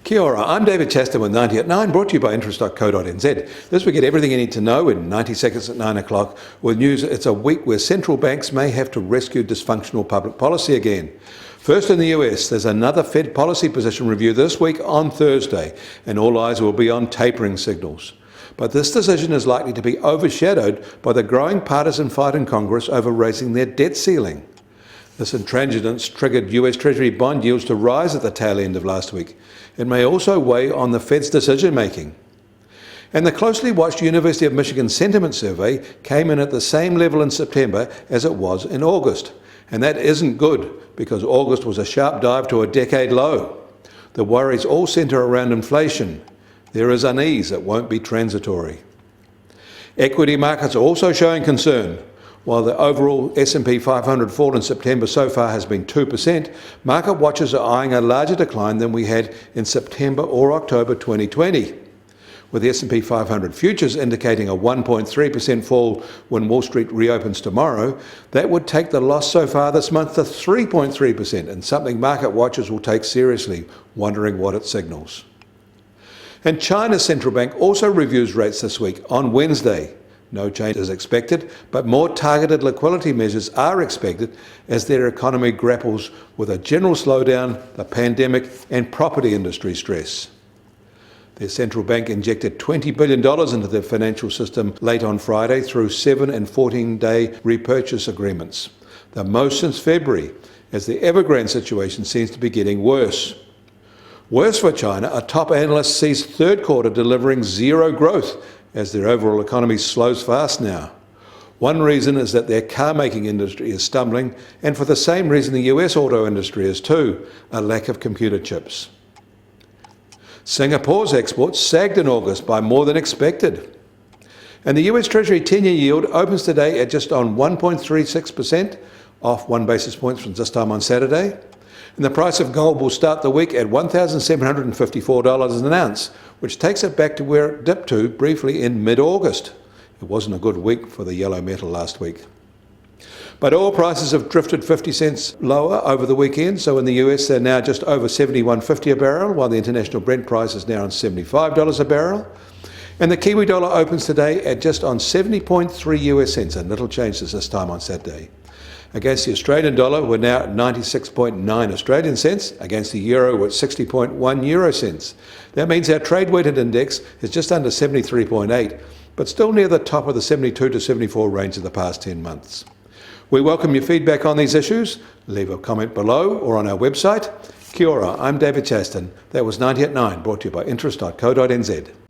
Kia ora, I'm David Chaston with 90@9, brought to you by interest.co.nz. This week, get everything you need to know in 90 seconds at 9 o'clock. With news, it's a week where central banks may have to rescue dysfunctional public policy again. First in the US, there's another Fed policy position review this week on Thursday, and all eyes will be on tapering signals. But this decision is likely to be overshadowed by the growing partisan fight in Congress over raising their debt ceiling. This intransigence triggered US Treasury bond yields to rise at the tail end of last week. It may also weigh on the Fed's decision-making. And the closely watched University of Michigan sentiment survey came in at the same level in September as it was in August. And that isn't good, because August was a sharp dive to a decade low. The worries all centre around inflation. There is unease that won't be transitory. Equity markets are also showing concern. While the overall S&P 500 fall in September so far has been 2%, market watchers are eyeing a larger decline than we had in September or October 2020. With the S&P 500 futures indicating a 1.3% fall when Wall Street reopens tomorrow, that would take the loss so far this month to 3.3%, and something market watchers will take seriously, wondering what it signals. And China's central bank also reviews rates this week on Wednesday. No change is expected, but more targeted liquidity measures are expected as their economy grapples with a general slowdown, the pandemic, and property industry stress. Their central bank injected $20 billion into the financial system late on Friday through 7 and 14-day repurchase agreements, the most since February, as the Evergrande situation seems to be getting worse. Worse for China, a top analyst sees third quarter delivering zero growth as their overall economy slows fast now. One reason is that their car-making industry is stumbling, and for the same reason the US auto industry is too, a lack of computer chips. Singapore's exports sagged in August by more than expected. And the US Treasury 10-year yield opens today at just on 1.36%, off 1 basis point from this time on Saturday. And the price of gold will start the week at $1,754 an ounce, which takes it back to where it dipped to briefly in mid-August. It wasn't a good week for the yellow metal last week. But oil prices have drifted 50 cents lower over the weekend, so in the US they're now just over $71.50 a barrel, while the international Brent price is now on $75 a barrel. And the Kiwi dollar opens today at just on 70.3 US cents, and little change since this time on Saturday. Against the Australian dollar, we're now at 96.9 Australian cents. Against the euro, we're at 60.1 euro cents. That means our trade-weighted index is just under 73.8, but still near the top of the 72 to 74 range of the past 10 months. We welcome your feedback on these issues. Leave a comment below or on our website. Kia ora, I'm David Chaston. That was 90@9, brought to you by interest.co.nz.